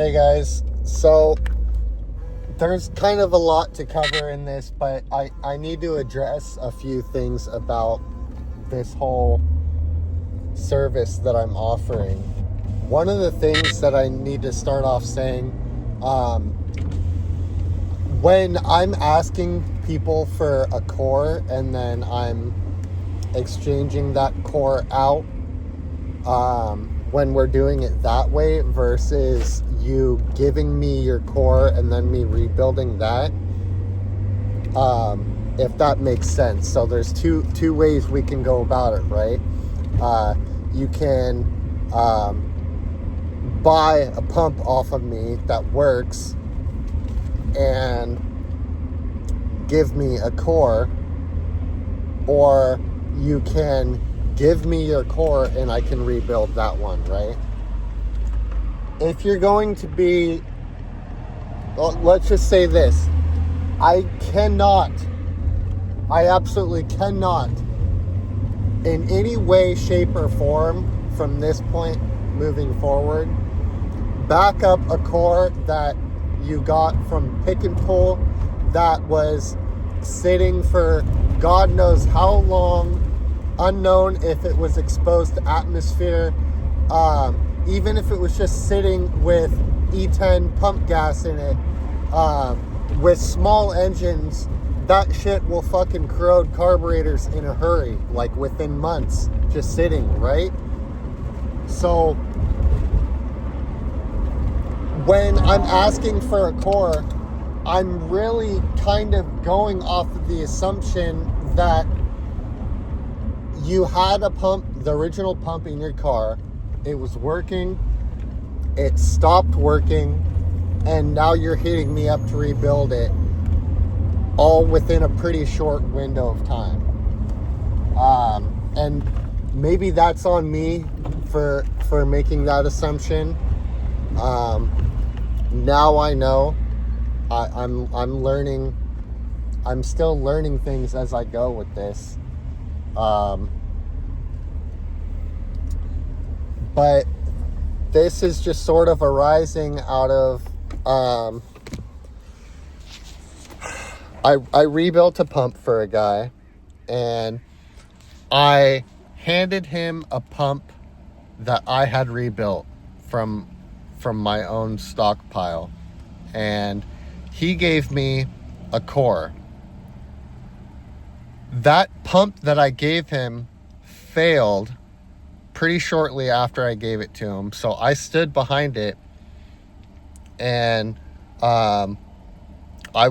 Hey guys, so there's kind of a lot to cover in this, but I need to address a few things about this whole service that I'm offering. One of the things that I need to start off saying, when I'm asking people for a core and then I'm exchanging that core out, when we're doing it that way versus you giving me your core and then me rebuilding that, if that makes sense. So there's two ways we can go about it, right? You can buy a pump off of me that works and give me a core, or you can give me your core and I can rebuild that one, right? If you're going to be, well, let's just say this, I absolutely cannot in any way, shape, or form from this point moving forward back up a core that you got from Pick and Pull that was sitting for God knows how long, unknown if it was exposed to atmosphere, even if it was just sitting with E10 pump gas in it, with small engines, that shit will fucking corrode carburetors in a hurry, like within months, just sitting, right? So when I'm asking for a core, I'm really kind of going off of the assumption that you had a pump, the original pump in your car, it was working, it stopped working, and now you're hitting me up to rebuild it, all within a pretty short window of time. And maybe that's on me for making that assumption. Now I know. I'm learning. I'm still learning things as I go with this. But this is just sort of arising out of, I rebuilt a pump for a guy, and I handed him a pump that I had rebuilt from my own stockpile, and he gave me a core. That pump that I gave him failed pretty shortly after I gave it to him. So I stood behind it, and I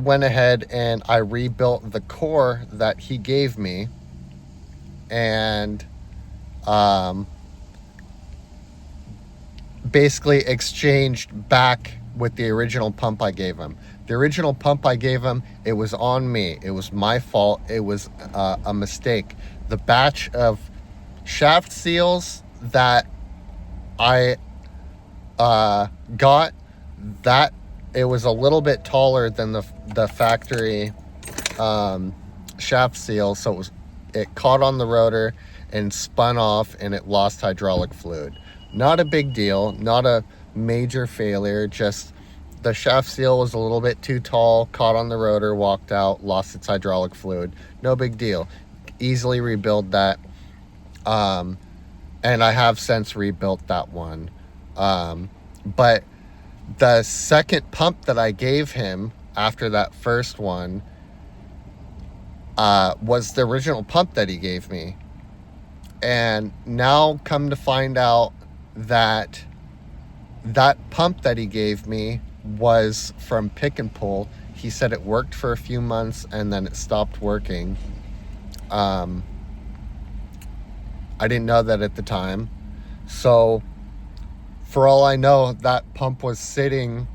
went ahead and I rebuilt the core that he gave me, and basically exchanged back with the original pump I gave him. The original pump I gave him, it was on me. It was my fault. It was a mistake. The batch of shaft seals that I got, that it was a little bit taller than the factory shaft seal, so it caught on the rotor and spun off, and it lost hydraulic fluid. Not a big deal, not a major failure, just the shaft seal was a little bit too tall, caught on the rotor, walked out, lost its hydraulic fluid. No big deal. Easily rebuild that. And I have since rebuilt that one. But the second pump that I gave him after that first one was the original pump that he gave me. And now come to find out that pump that he gave me was from Pick and Pull. He said it worked for a few months and then it stopped working. I didn't know that at the time. So for all I know, that pump was sitting,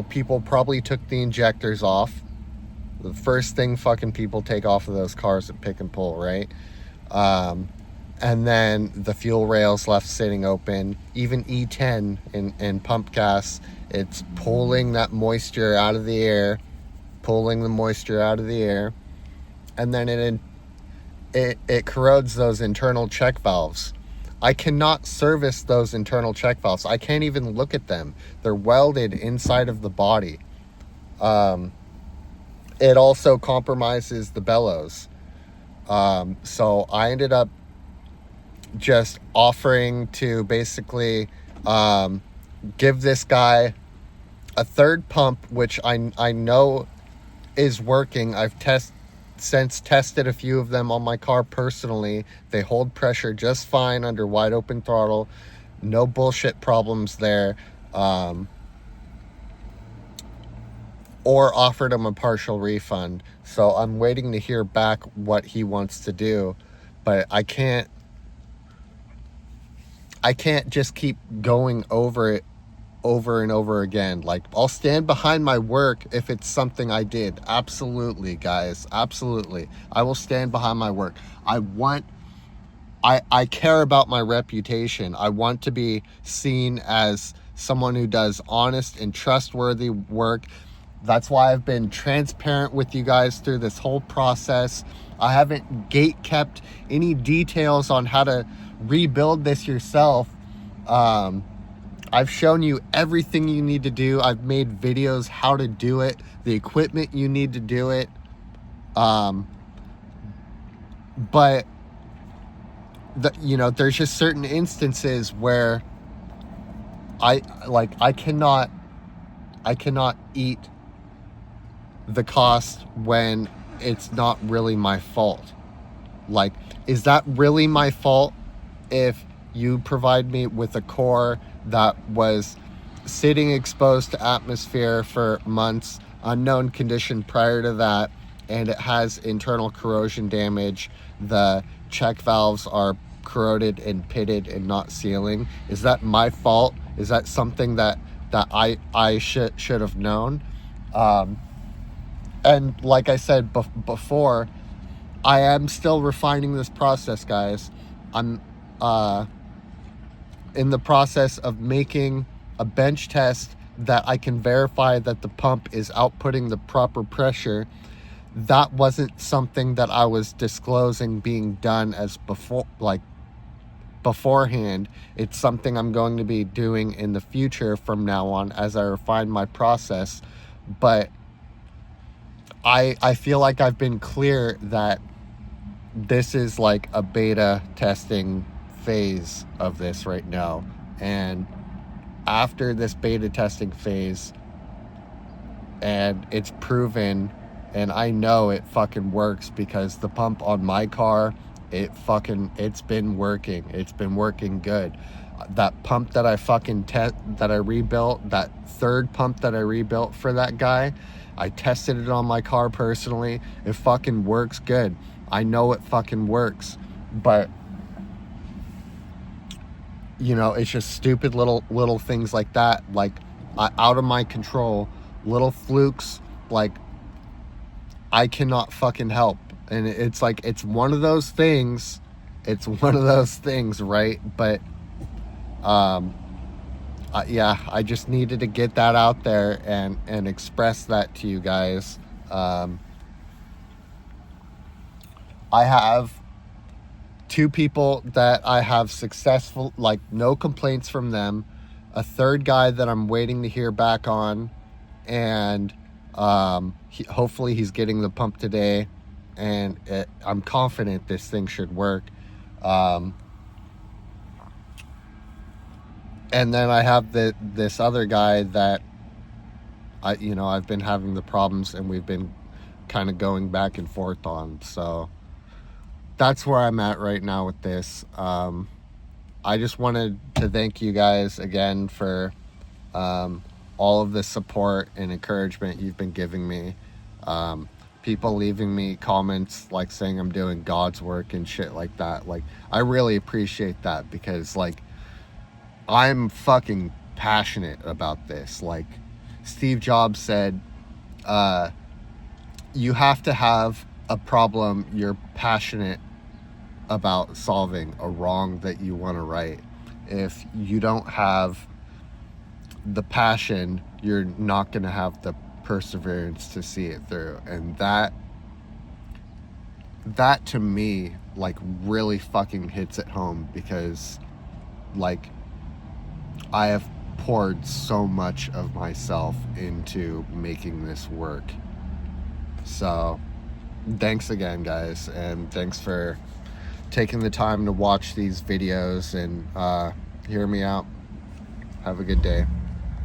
people probably took the injectors off. The first thing fucking people take off of those cars at Pick and Pull, right? And then the fuel rails left sitting open. Even E10 in pump gas, it's pulling that moisture out of the air, and then it corrodes those internal check valves. I cannot service those internal check valves. I can't even look at them. They're welded inside of the body. It also compromises the bellows. So I ended up just offering to basically give this guy a third pump, which I know is working. I've since tested a few of them on my car personally. They hold pressure just fine under wide open throttle. No bullshit problems there. Or offered him a partial refund. So I'm waiting to hear back what he wants to do. But I can't just keep going over it over and over again. Like, I'll stand behind my work if it's something I did. Absolutely, guys. Absolutely. I will stand behind my work. I care about my reputation. I want to be seen as someone who does honest and trustworthy work. That's why I've been transparent with you guys through this whole process. I haven't gate kept any details on how to rebuild this yourself. I've shown you everything you need to do. I've made videos how to do it, the equipment you need to do it. But there's just certain instances where I cannot eat the cost when it's not really my fault. Like, is that really my fault if you provide me with a core that was sitting exposed to atmosphere for months, unknown condition prior to that, and it has internal corrosion damage? The check valves are corroded and pitted and not sealing. Is that my fault? Is that something that I should have known? And like I said before, I am still refining this process, guys. I'm in the process of making a bench test that I can verify that the pump is outputting the proper pressure. That wasn't something that I was disclosing being done as beforehand. It's something I'm going to be doing in the future from now on as I refine my process. But I feel like I've been clear that this is like a beta testing phase of this right now. And after this beta testing phase, and it's proven, and I know it fucking works because the pump on my car, it's been working. It's been working good. That pump that I rebuilt, that third pump that I rebuilt for that guy, I tested it on my car personally. It fucking works good. I know it fucking works. But it's just stupid little things like that, like out of my control, little flukes, like I cannot fucking help. And it's like, it's one of those things, right? But I just needed to get that out there and express that to you guys. I have 2 people that I have successful, like no complaints from them. A third guy that I'm waiting to hear back on, and hopefully he's getting the pump today, and I'm confident this thing should work. And then I have this other guy that I've been having the problems, and we've been kind of going back and forth on. So that's where I'm at right now with this. I just wanted to thank you guys again for all of the support and encouragement you've been giving me. People leaving me comments like saying I'm doing God's work and shit like that. Like, I really appreciate that, because like, I'm fucking passionate about this. Like Steve Jobs said, you have to have a problem you're passionate about solving, a wrong that you want to right. If you don't have the passion, you're not going to have the perseverance to see it through. And that to me like really fucking hits it home, because like, I have poured so much of myself into making this work. So thanks again, guys, and thanks for taking the time to watch these videos and hear me out. Have a good day.